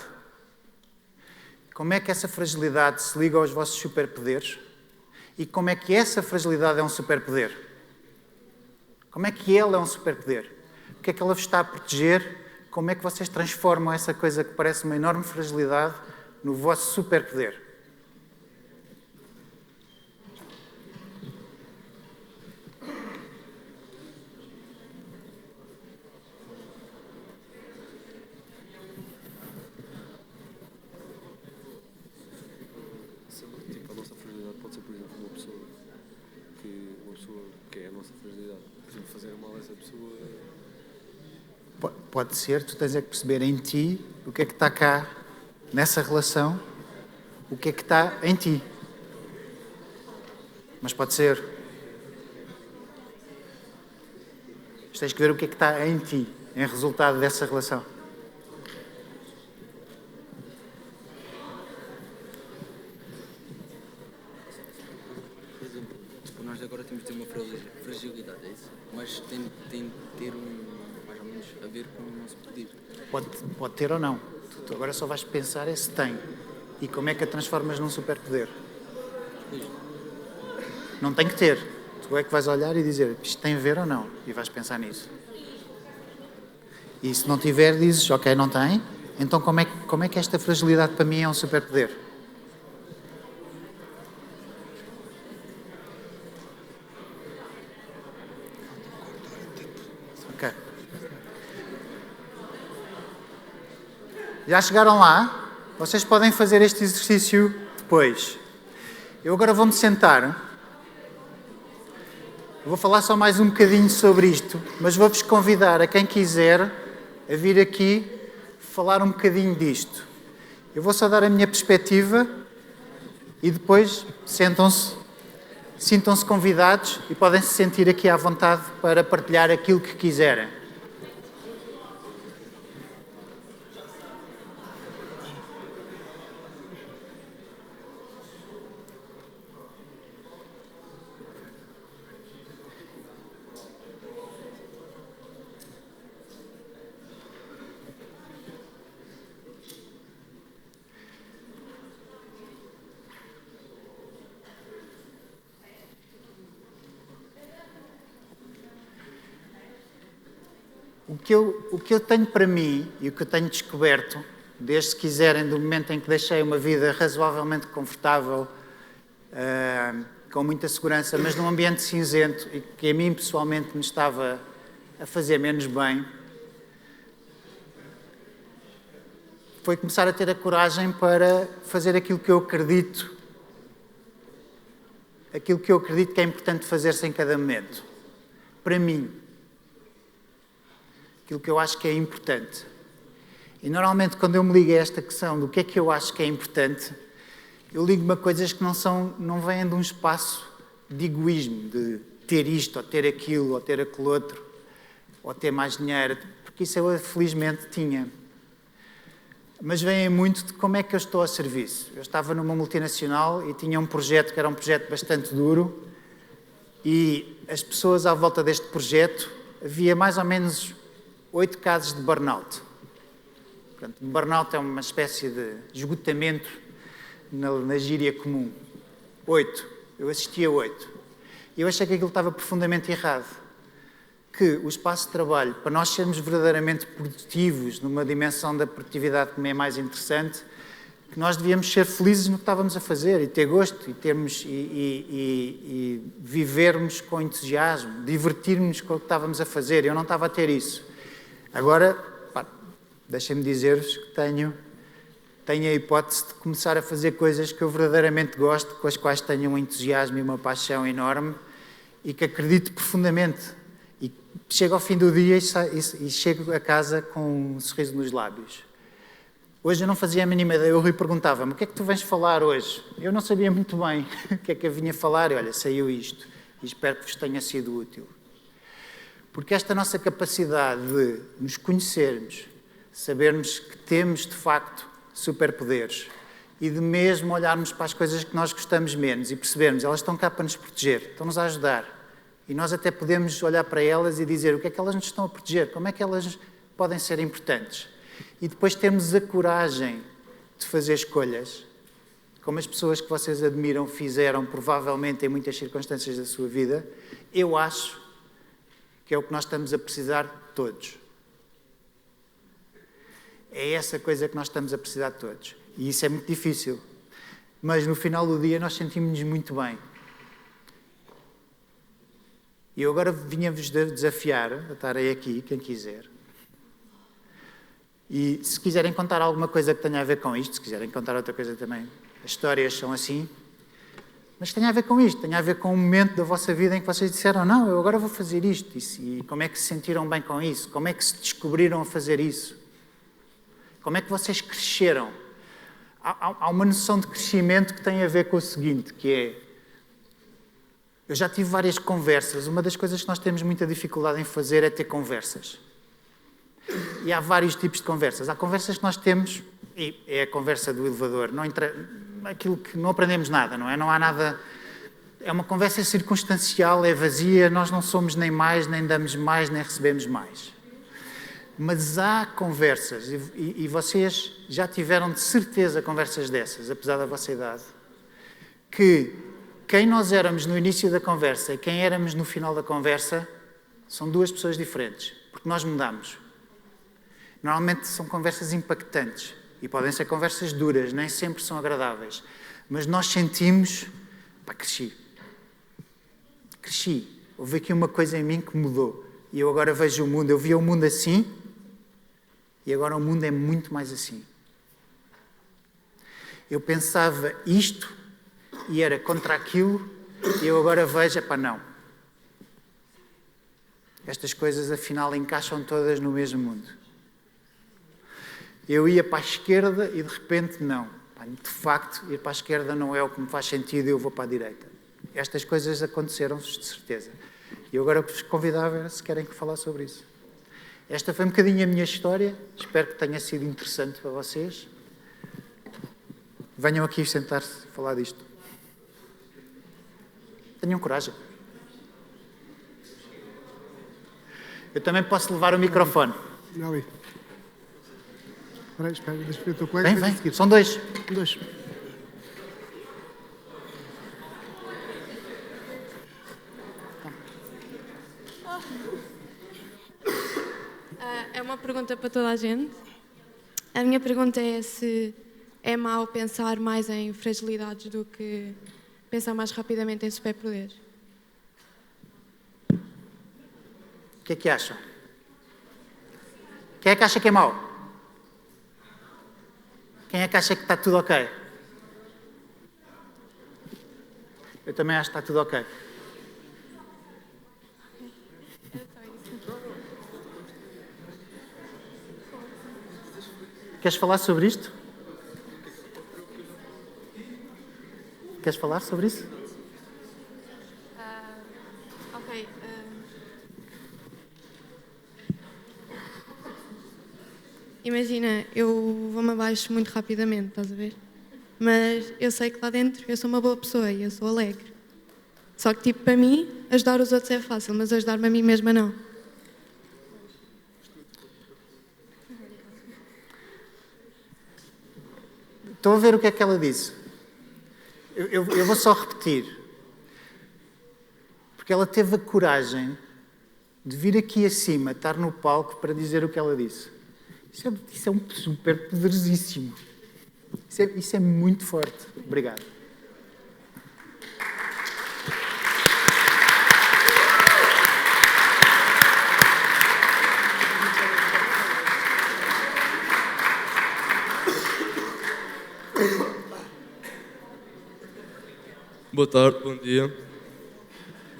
Como é que essa fragilidade se liga aos vossos superpoderes? E como é que essa fragilidade é um superpoder? Como é que ele é um superpoder? O que é que ela vos está a proteger? Como é que vocês transformam essa coisa que parece uma enorme fragilidade no vosso superpoder? Tipo, a nossa fragilidade pode ser, por exemplo, uma pessoa que é a nossa fragilidade. Por exemplo, fazer mal a essa pessoa. Pode ser, tu tens é que perceber em ti o que é que está cá, nessa relação, o que é que está em ti. Mas pode ser. Mas tens que ver o que é que está em ti, em resultado dessa relação. Por exemplo, tipo, nós agora temos de ter uma fragilidade, é isso? Mas tem de ter mais ou menos a ver com o nosso pedido. Pode ter ou não. Tu agora só vais pensar é se tem. E como é que a transformas num superpoder. Não tem que ter. Tu é que vais olhar e dizer isto tem a ver ou não. E vais pensar nisso. E se não tiver, dizes ok, não tem. Então como é que esta fragilidade para mim é um superpoder? Ok. Já chegaram lá? Vocês podem fazer este exercício depois. Eu agora vou-me sentar. Vou falar só mais um bocadinho sobre isto, mas vou-vos convidar a quem quiser a vir aqui falar um bocadinho disto. Eu vou só dar a minha perspectiva e depois sintam-se convidados e podem se sentir aqui à vontade para partilhar aquilo que quiserem. O que eu tenho para mim e o que eu tenho descoberto, desde, se quiserem, do momento em que deixei uma vida razoavelmente confortável, com muita segurança, mas num ambiente cinzento e que a mim pessoalmente me estava a fazer menos bem, foi começar a ter a coragem para fazer aquilo que eu acredito que é importante fazer-se em cada momento. Para mim. Aquilo que eu acho que é importante. E normalmente quando eu me ligo a esta questão do que é que eu acho que é importante, eu ligo-me a coisas que não vêm de um espaço de egoísmo, de ter isto, ou ter aquilo, ou ter aquele outro, ou ter mais dinheiro, porque isso eu felizmente tinha. Mas vêm muito de como é que eu estou a serviço. Eu estava numa multinacional e tinha um projeto que era um projeto bastante duro e as pessoas à volta deste projeto, havia mais ou menos 8 casos de burnout. Portanto, burnout é uma espécie de esgotamento na gíria comum. 8. Eu assisti a 8. E eu achei que aquilo estava profundamente errado. Que o espaço de trabalho, para nós sermos verdadeiramente produtivos, numa dimensão da produtividade que me é mais interessante, que nós devíamos ser felizes no que estávamos a fazer e ter gosto e vivermos com entusiasmo, divertirmos com o que estávamos a fazer. Eu não estava a ter isso. Agora, deixem-me dizer-vos que tenho a hipótese de começar a fazer coisas que eu verdadeiramente gosto, com as quais tenho um entusiasmo e uma paixão enorme e que acredito profundamente. E chego ao fim do dia e chego a casa com um sorriso nos lábios. Hoje eu não fazia a mínima ideia, eu perguntava-me, o que é que tu vens falar hoje? Eu não sabia muito bem o que é que eu vinha falar, e olha, saiu isto, e espero que vos tenha sido útil. Porque esta nossa capacidade de nos conhecermos, sabermos que temos, de facto, superpoderes, e de mesmo olharmos para as coisas que nós gostamos menos e percebermos, elas estão cá para nos proteger, estão-nos a ajudar. E nós até podemos olhar para elas e dizer o que é que elas nos estão a proteger, como é que elas podem ser importantes. E depois termos a coragem de fazer escolhas, como as pessoas que vocês admiram fizeram, provavelmente em muitas circunstâncias da sua vida, eu acho que é o que nós estamos a precisar todos. É essa coisa que nós estamos a precisar de todos. E isso é muito difícil. Mas no final do dia nós sentimos-nos muito bem. E eu agora vinha-vos desafiar a estarem aqui, quem quiser. E se quiserem contar alguma coisa que tenha a ver com isto, se quiserem contar outra coisa também, as histórias são assim, mas tem a ver com isto, tem a ver com um momento da vossa vida em que vocês disseram, não, eu agora vou fazer isto. E como é que se sentiram bem com isso? Como é que se descobriram a fazer isso? Como é que vocês cresceram? Há uma noção de crescimento que tem a ver com o seguinte, que é, eu já tive várias conversas. Uma das coisas que nós temos muita dificuldade em fazer é ter conversas. E há vários tipos de conversas. Há conversas que nós temos, e é a conversa do elevador, aquilo que não aprendemos nada, não é? Não há nada... É uma conversa circunstancial, é vazia, nós não somos nem mais, nem damos mais, nem recebemos mais. Mas há conversas, e vocês já tiveram de certeza conversas dessas, apesar da vossa idade, que quem nós éramos no início da conversa e quem éramos no final da conversa são duas pessoas diferentes, porque nós mudamos. Normalmente são conversas impactantes e podem ser conversas duras, nem sempre são agradáveis, mas nós sentimos, cresci. Houve aqui uma coisa em mim que mudou e eu agora vejo o mundo, eu via o mundo assim e agora o mundo é muito mais assim. Eu pensava isto e era contra aquilo, e eu agora vejo, não. Estas coisas, afinal, encaixam todas no mesmo mundo. Eu ia para a esquerda e, de repente, não. De facto, ir para a esquerda não é o que me faz sentido e eu vou para a direita. Estas coisas aconteceram-vos, de certeza. E eu agora vos convidava, se querem que falar sobre isso. Esta foi um bocadinho a minha história. Espero que tenha sido interessante para vocês. Venham aqui sentar-se e falar disto. Tenham coragem. Eu também posso levar o microfone. Não, espera, deixa eu ver o teu colega. Vem, são dois. É uma pergunta para toda a gente. A minha pergunta é se é mau pensar mais em fragilidades do que pensar mais rapidamente em superpoderes. O que é que acham? Quem é que acha que é mau? Quem é que acha que está tudo ok? Eu também acho que está tudo ok. Queres falar sobre isto? Queres falar sobre isso? Ok. Imagina, eu vou-me abaixo muito rapidamente, estás a ver? Mas eu sei que lá dentro eu sou uma boa pessoa e eu sou alegre. Só que, tipo, para mim, ajudar os outros é fácil, mas ajudar-me a mim mesma não. Estão a ver o que é que ela disse? Eu vou só repetir. Porque ela teve a coragem de vir aqui acima, estar no palco para dizer o que ela disse. Isso é um super poderosíssimo. Isso é muito forte. Obrigado. Boa tarde, bom dia.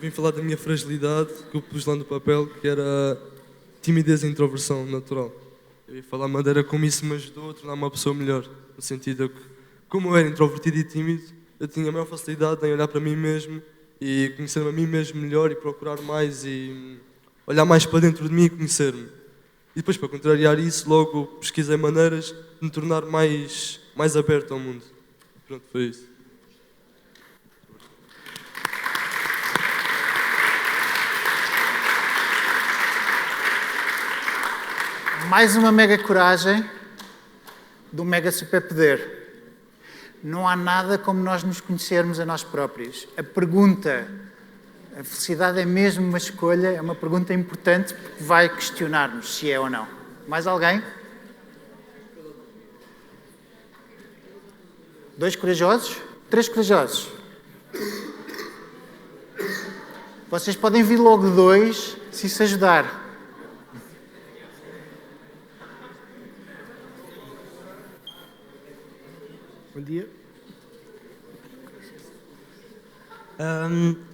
Vim falar da minha fragilidade, que eu pus lá no papel, que era timidez e introversão natural. Eu ia falar a maneira como isso me ajudou a tornar uma pessoa melhor. No sentido que, como eu era introvertido e tímido, eu tinha a maior facilidade em olhar para mim mesmo e conhecer-me a mim mesmo melhor e procurar mais e olhar mais para dentro de mim e conhecer-me. E depois, para contrariar isso, logo pesquisei maneiras de me tornar mais aberto ao mundo. Pronto, foi isso. Mais uma mega coragem de um mega superpoder. Não há nada como nós nos conhecermos a nós próprios. A pergunta, a felicidade é mesmo uma escolha, é uma pergunta importante porque vai questionar-nos se é ou não. Mais alguém? 2 corajosos? 3 corajosos? Vocês podem vir logo 2 se isso ajudar. Bom dia.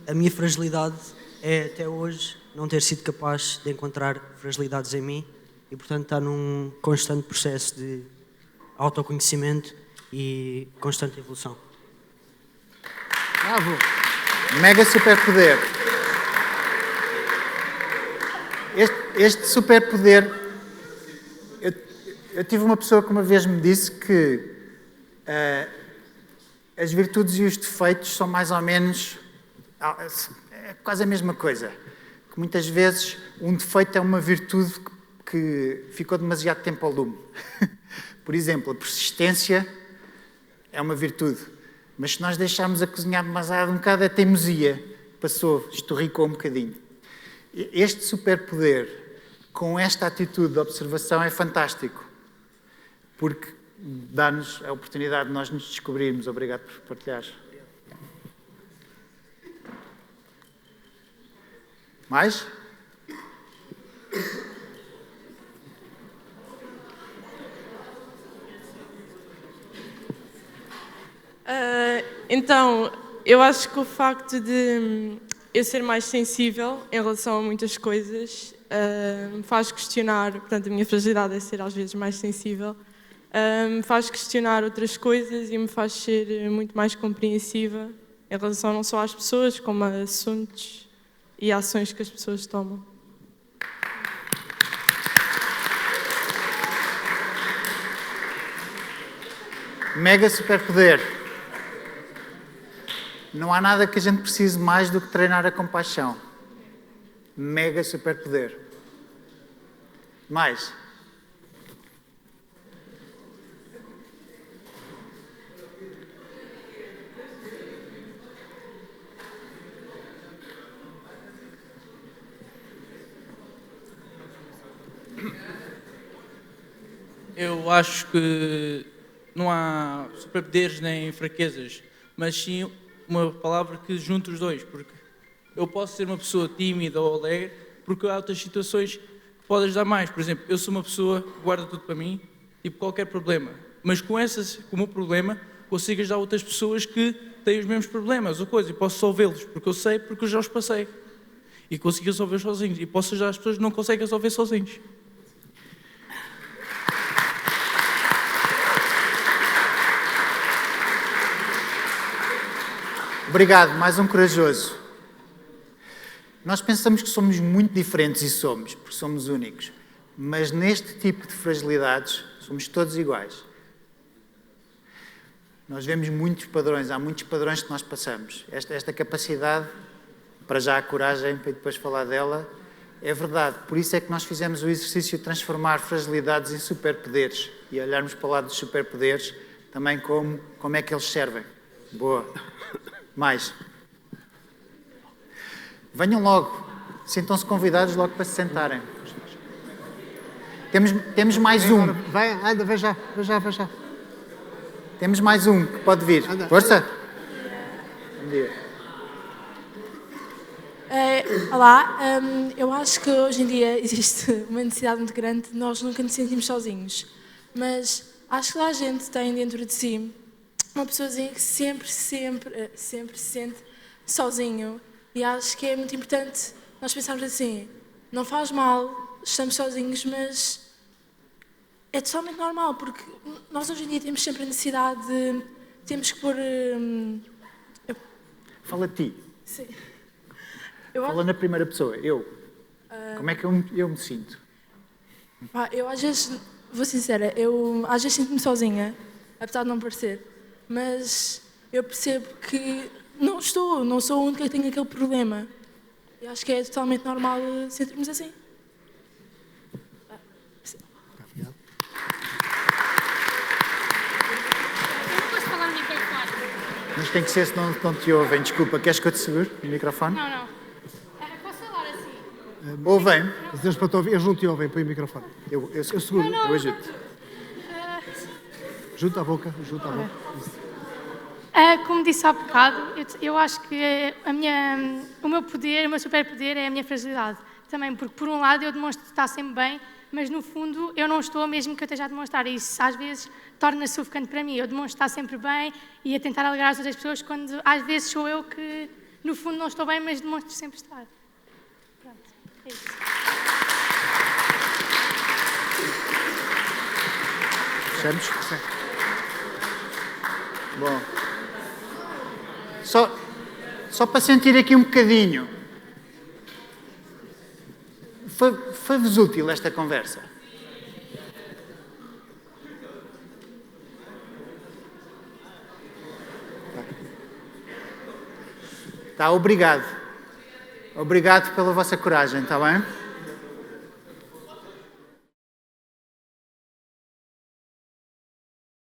A minha fragilidade é, até hoje, não ter sido capaz de encontrar fragilidades em mim e, portanto, estar num constante processo de autoconhecimento e constante evolução. Bravo! Mega superpoder. Este superpoder... Eu tive uma pessoa que uma vez me disse que as virtudes e os defeitos são mais ou menos é quase a mesma coisa. Que muitas vezes um defeito é uma virtude que ficou demasiado tempo ao lume. Por exemplo, a persistência é uma virtude, mas se nós deixarmos a cozinhar demasiado um bocado, a teimosia passou, estorricou um bocadinho. Este superpoder, com esta atitude de observação, é fantástico, porque dá-nos a oportunidade de nós nos descobrirmos. Obrigado por partilhares. Mais? Então, eu acho que o facto de eu ser mais sensível em relação a muitas coisas me faz questionar, portanto, a minha fragilidade é ser às vezes mais sensível, me faz questionar outras coisas e me faz ser muito mais compreensiva em relação não só às pessoas, como a assuntos e ações que as pessoas tomam. Mega superpoder. Não há nada que a gente precise mais do que treinar a compaixão. Mega superpoder. Mais. eu acho que não há superpoderes nem fraquezas, mas sim uma palavra que junta os dois, porque eu posso ser uma pessoa tímida ou alegre, porque há outras situações que podem ajudar mais. Por exemplo, eu sou uma pessoa que guarda tudo para mim, tipo qualquer problema, mas com o meu problema consigo ajudar outras pessoas que têm os mesmos problemas ou coisa, e posso resolvê-los, porque eu sei, porque eu já os passei. E consigo resolver sozinhos, e posso ajudar as pessoas que não conseguem resolver sozinhos. Obrigado, mais um corajoso. Nós pensamos que somos muito diferentes e somos, porque somos únicos. Mas neste tipo de fragilidades, somos todos iguais. Nós vemos muitos padrões, há muitos padrões que nós passamos. Esta capacidade, para já a coragem, para depois falar dela, é verdade. Por isso é que nós fizemos o exercício de transformar fragilidades em superpoderes e olharmos para o lado dos superpoderes também como é que eles servem. Boa. Mais. Venham logo. Sintam-se convidados logo para se sentarem. Temos mais um. Vai, anda, vai já. Temos mais um que pode vir. Força. Bom dia. Olá, eu acho que hoje em dia existe uma necessidade muito grande de nós nunca nos sentimos sozinhos. Mas acho que lá a gente tem dentro de si uma pessoazinha que sempre se sente sozinho. E acho que é muito importante nós pensarmos assim, não faz mal, estamos sozinhos, mas é totalmente normal, porque nós hoje em dia temos sempre a necessidade de... Temos que pôr... Fala de ti. Sim. Fala na primeira pessoa. Eu. Como é que eu me sinto? Eu às vezes, vou ser sincera, eu às vezes sinto-me sozinha, apesar de não parecer. Mas eu percebo que não sou a única que tenho aquele problema. E acho que é totalmente normal sentirmos assim. Mas tem que ser, senão não te ouvem. Desculpa, queres que eu te segure o microfone? Não. Posso falar assim? Ouvem. Eles não te ouvem, põe o microfone. Eu seguro, eu ajudo. Junta a boca. Como disse há bocado, eu acho que o meu superpoder é a minha fragilidade. Também, porque por um lado eu demonstro estar sempre bem, mas no fundo eu não estou, mesmo que eu esteja a demonstrar. E isso às vezes torna-se sufocante para mim. Eu demonstro estar sempre bem e a tentar alegrar as outras pessoas, quando às vezes sou eu que no fundo não estou bem, mas demonstro sempre estar. Pronto, é isso. Fechamos? Bom. Só para sentir aqui um bocadinho. Foi-vos útil esta conversa? Tá, obrigado. Obrigado pela vossa coragem, está bem?